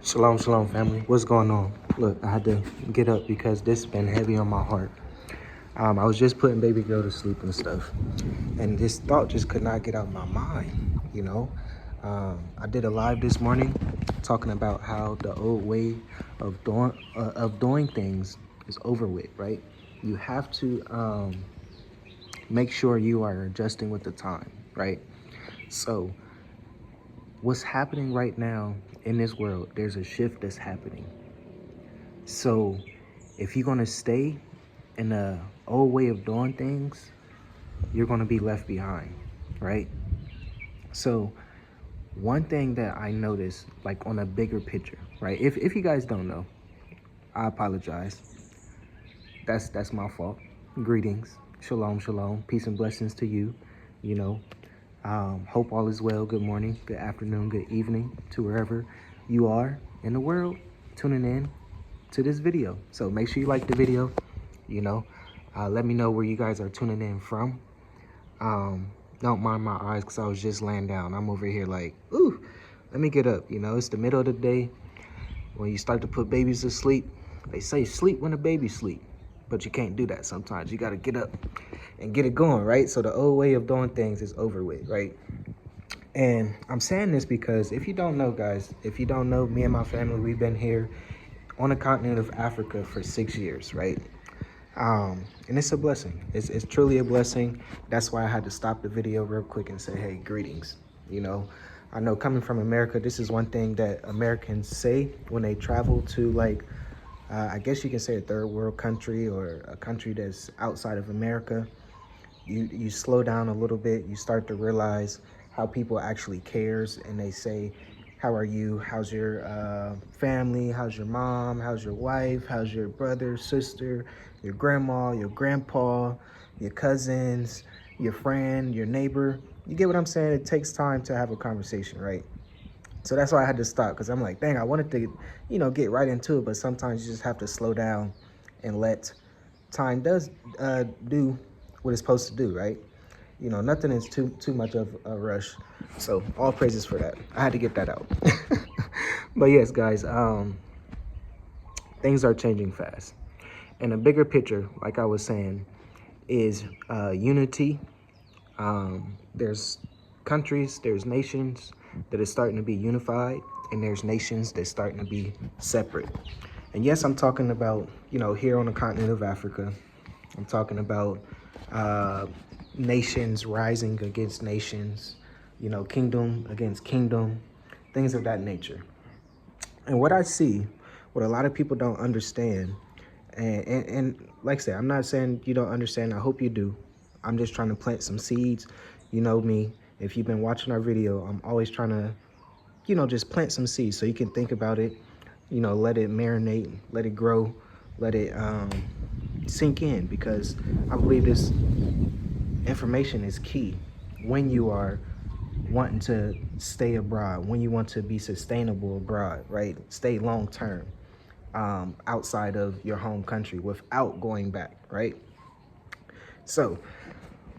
Shalom, shalom, family. What's going on? Look, I had to get up because this has been heavy on my heart. I was just putting baby girl to sleep and stuff, and this thought just could not get out of my mind, I did a live this morning talking about how the old way of doing things is over with, right? You have to make sure you are adjusting with the time, right? So what's happening right now in this world, there's a shift that's happening. So if you're going to stay in the old way of doing things, you're going to be left behind, right? So one thing that I noticed, like on a bigger picture, right? If you guys don't know, I apologize. That's my fault. Greetings. Shalom, shalom. Peace and blessings to you. You know, hope all is well. Good morning, good afternoon, good evening to wherever you are in the world tuning in to this video. So make sure you like the video, let me know where you guys are tuning in from. Don't mind my eyes because I was just laying down. I'm over here like, ooh, let me get up. It's the middle of the day. When you start to put babies to sleep, they say sleep when the baby sleep, but you can't do that sometimes. You got to get up and get it going, right? So the old way of doing things is over with, right? And I'm saying this because if you don't know, guys, if you don't know, me and my family, we've been here on the continent of Africa for 6 years, right? And it's a blessing. It's truly a blessing. That's why I had to stop the video real quick and say, hey, greetings. I know coming from America, this is one thing that Americans say when they travel to, I guess you can say a third world country or a country that's outside of America. You slow down a little bit. You start to realize how people actually cares, and they say, how are you? How's your family? How's your mom? How's your wife? How's your brother, sister, your grandma, your grandpa, your cousins, your friend, your neighbor? You get what I'm saying? It takes time to have a conversation, right? So that's why I had to stop, because I'm like, dang, I wanted to, get right into it, but sometimes you just have to slow down and let time does do what it's supposed to do, right? Nothing is too much of a rush. So all praises for that. I had to get that out. But yes, guys, things are changing fast. And a bigger picture, like I was saying, is unity. There's countries, there's nations that are starting to be unified, and there's nations that's starting to be separate. And yes, I'm talking about, here on the continent of Africa. I'm talking about nations rising against nations, kingdom against kingdom, things of that nature. And what I see, what a lot of people don't understand, and like I said, I'm not saying you don't understand. I hope you do. I'm just trying to plant some seeds. You know me. If you've been watching our video, I'm always trying to, just plant some seeds so you can think about it, let it marinate, let it grow, let it sink in, because I believe this information is key when you are wanting to stay abroad, when you want to be sustainable abroad, right? Stay long term outside of your home country without going back, right? So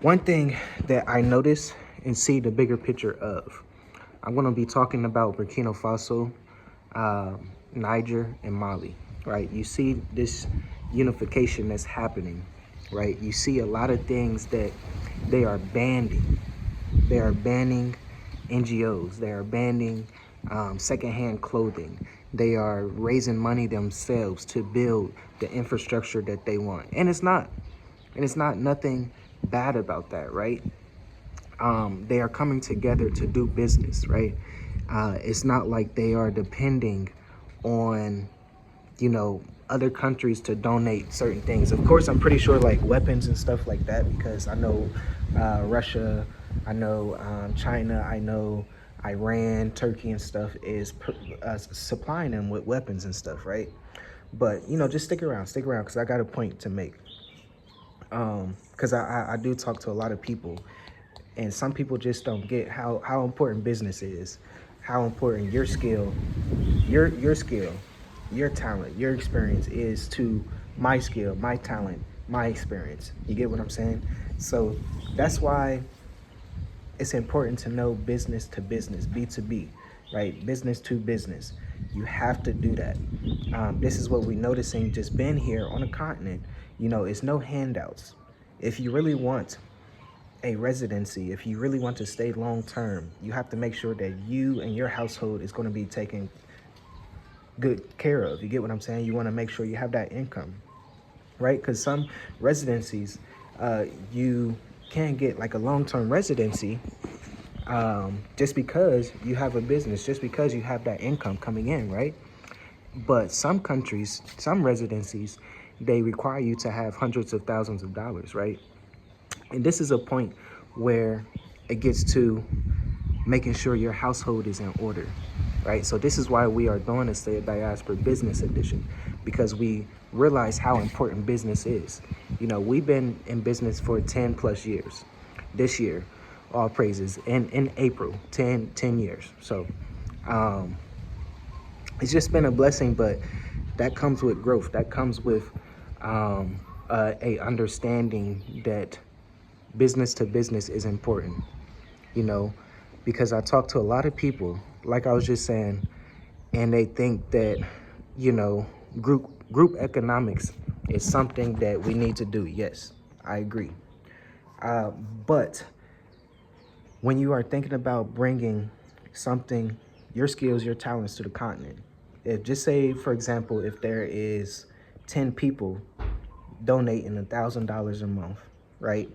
one thing that I notice and see the bigger picture of, I'm going to be talking about Burkina Faso, Niger, and Mali, right? You see this unification that's happening, right? You see a lot of things that they are banning. They are banning NGOs. They are banning secondhand clothing. They are raising money themselves to build the infrastructure that they want. And it's not nothing bad about that, right? They are coming together to do business, right? It's not like they are depending on, other countries to donate certain things. Of course, I'm pretty sure like weapons and stuff like that, because I know Russia, I know China, I know Iran, Turkey and stuff is supplying them with weapons and stuff, right? But, just stick around, because I got a point to make. Because I do talk to a lot of people, and some people just don't get how important business is, how important your skill, your talent, your experience is to my skill, my talent, my experience. You get what I'm saying? So that's why it's important to know business to business, B2B, right? Business to business. You have to do that. This is what we're noticing just being here on the continent. You know, it's no handouts. If you really want a residency, if you really want to stay long term, you have to make sure that you and your household is going to be taken good care of. You get what I'm saying? You want to make sure you have that income, right? Because some residencies, you can get like a long-term residency just because you have a business, just because you have that income coming in, right? But some countries, some residencies, they require you to have hundreds of thousands of dollars, right? And this is a point where it gets to making sure your household is in order, right? So this is why we are doing a Stay at Diaspora Business Edition, because we realize how important business is. You know, we've been in business for 10 plus years. This year, all praises, in April, 10 years. So it's just been a blessing, but that comes with growth. That comes with a understanding that business to business is important, you know, because I talk to a lot of people, like I was just saying, and they think that, you know, group economics is something that we need to do. Yes, I agree. But when you are thinking about bringing something, your skills, your talents to the continent, if just say, for example, if there is 10 people donating $1,000 a month, right?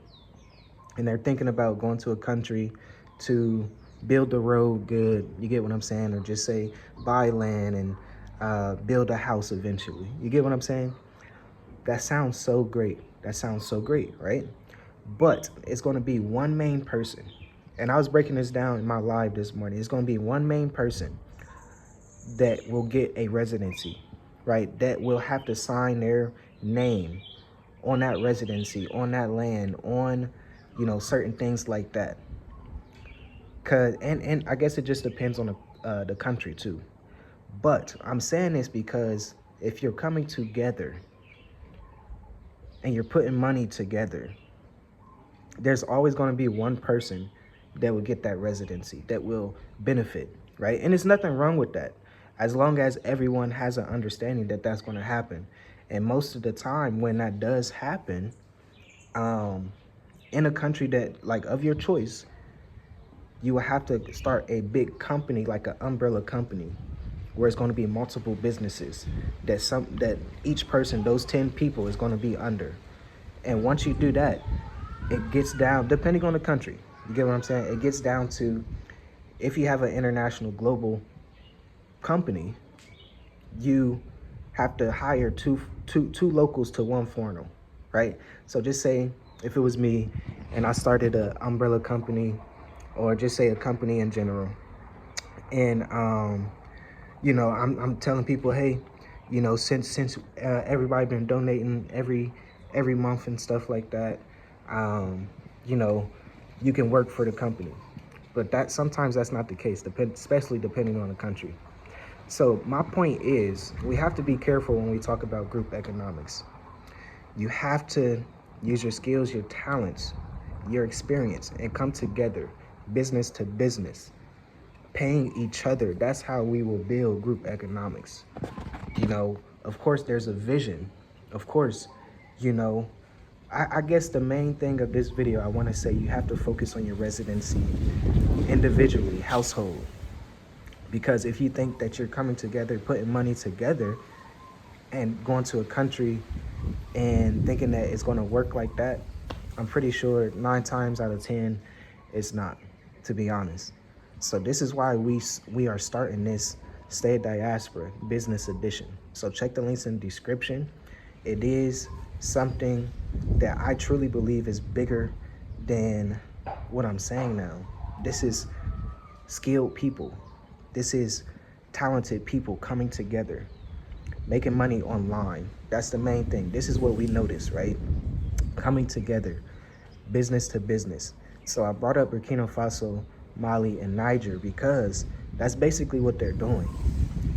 And they're thinking about going to a country to build the road good, you get what I'm saying? Or just say buy land and build a house eventually. You get what I'm saying? That sounds so great. That sounds so great, right? But it's going to be one main person. And I was breaking this down in my live this morning. It's going to be one main person that will get a residency, right? That will have to sign their name on that residency, on that land, on, you know, certain things like that. Cause and I guess it just depends on the country too. But I'm saying this because if you're coming together and you're putting money together, there's always going to be one person that will get that residency, that will benefit, right? And there's nothing wrong with that, as long as everyone has an understanding that that's going to happen. And most of the time when that does happen, in a country that, like, of your choice, you will have to start a big company, like an umbrella company, where it's going to be multiple businesses that each person, those 10 people, is going to be under. And once you do that, it gets down, depending on the country, you get what I'm saying? It gets down to, if you have an international global company, you have to hire two locals to one foreigner, right? So just say if it was me and I started an umbrella company, or just say a company in general, and you know, I'm telling people, hey, you know, since everybody been donating every month and stuff like that, you know, you can work for the company. But that sometimes that's not the case, especially depending on the country. So my point is, we have to be careful when we talk about group economics. You have to use your skills, your talents, your experience, and come together, business to business, paying each other. That's how we will build group economics. You know, of course, there's a vision. Of course, you know, I guess the main thing of this video, I want to say, you have to focus on your residency individually, household. Because if you think that you're coming together, putting money together, and going to a country and thinking that it's going to work like that, I'm pretty sure 9 times out of 10, it's not, to be honest. So this is why we are starting this Stay at Diaspora Business Edition. So check the links in the description. It is something that I truly believe is bigger than what I'm saying now. This is skilled people. This is talented people coming together, making money online. That's the main thing. This is what we notice, right? Coming together, business to business. So I brought up Burkina Faso, Mali, and Niger because that's basically what they're doing.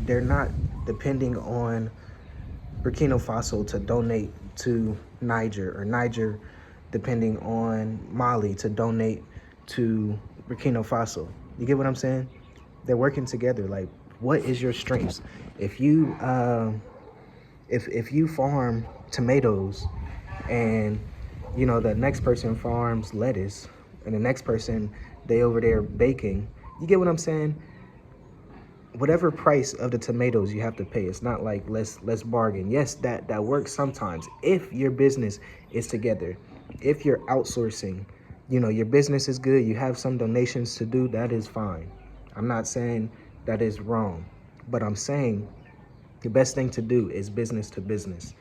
They're not depending on Burkina Faso to donate to Niger, or Niger depending on Mali to donate to Burkina Faso. You get what I'm saying? They're working together. Like, What is your strengths? If you if you farm tomatoes, and you know the next person farms lettuce, and the next person, they over there baking, you get what I'm saying? Whatever price of the tomatoes you have to pay. It's not like let's bargain. Yes, that works sometimes if your business is together. If you're outsourcing, you know, your business is good, you have some donations to do, that is fine. I'm not saying that is wrong, but I'm saying the best thing to do is business to business.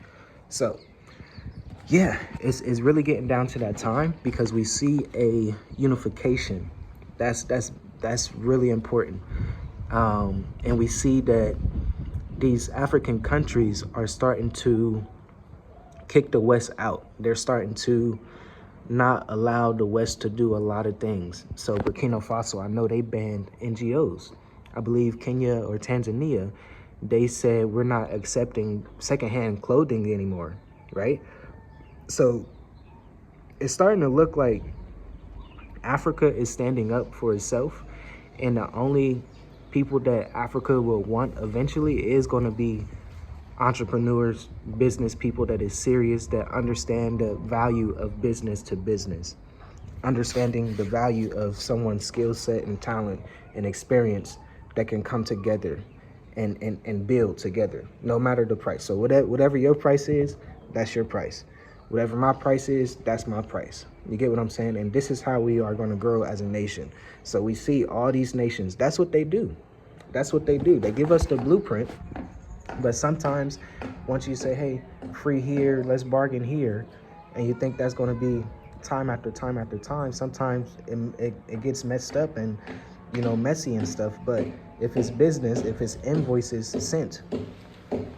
So yeah, it's really getting down to that time, because we see a unification. That's really important. And we see that these African countries are starting to kick the West out. They're starting to not allow the West to do a lot of things. So Burkina Faso, I know they banned NGOs. I believe Kenya or Tanzania, they said we're not accepting secondhand clothing anymore, right? So it's starting to look like Africa is standing up for itself, and the only people that Africa will want eventually is going to be entrepreneurs, business people that is serious, that understand the value of business to business, understanding the value of someone's skill set and talent and experience that can come together and build together, no matter the price. So whatever your price is, that's your price. Whatever my price is, that's my price. You get what I'm saying? And this is how we are going to grow as a nation. So we see all these nations, that's what they do. That's what they do. They give us the blueprint. But sometimes once you say, hey, free here, let's bargain here, and you think that's going to be time after time after time, sometimes it gets messed up and, you know, messy and stuff. But if it's business, if it's invoices sent,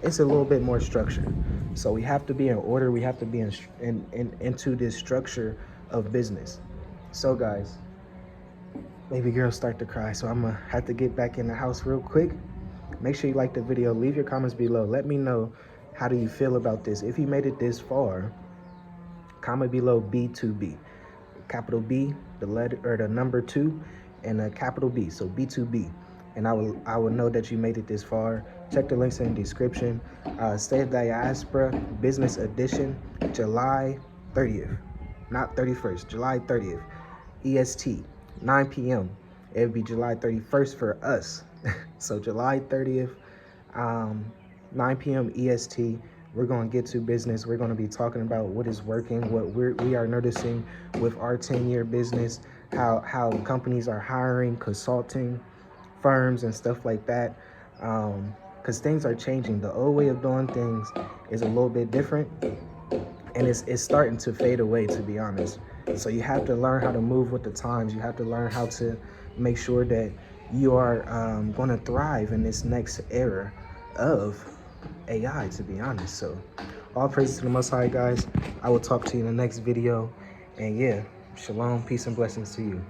it's a little bit more structured. So we have to be in order. We have to be into this structure of business. So guys, baby girl start to cry, so I'm gonna have to get back in the house real quick. Make sure you like the video, leave your comments below. Let me know, how do you feel about this? If you made it this far, comment below B2B. Capital B, the letter or the number 2, and a capital B, so B2B. And I will know that you made it this far. Check the links in the description. Stay at Diaspora Business Edition, July 30th, not 31st, July 30th, EST, 9 p.m. It would be July 31st for us. So July 30th, 9 p.m. EST, we're going to get to business. We're going to be talking about what is working, what we are noticing with our 10-year business, how companies are hiring, consulting firms and stuff like that, because things are changing. The old way of doing things is a little bit different, and it's starting to fade away, to be honest. So you have to learn how to move with the times. You have to learn how to make sure that you are going to thrive in this next era of AI, to be honest. So all praises to the Most High, guys. I will talk to you in the next video. And yeah, shalom, peace, and blessings to you.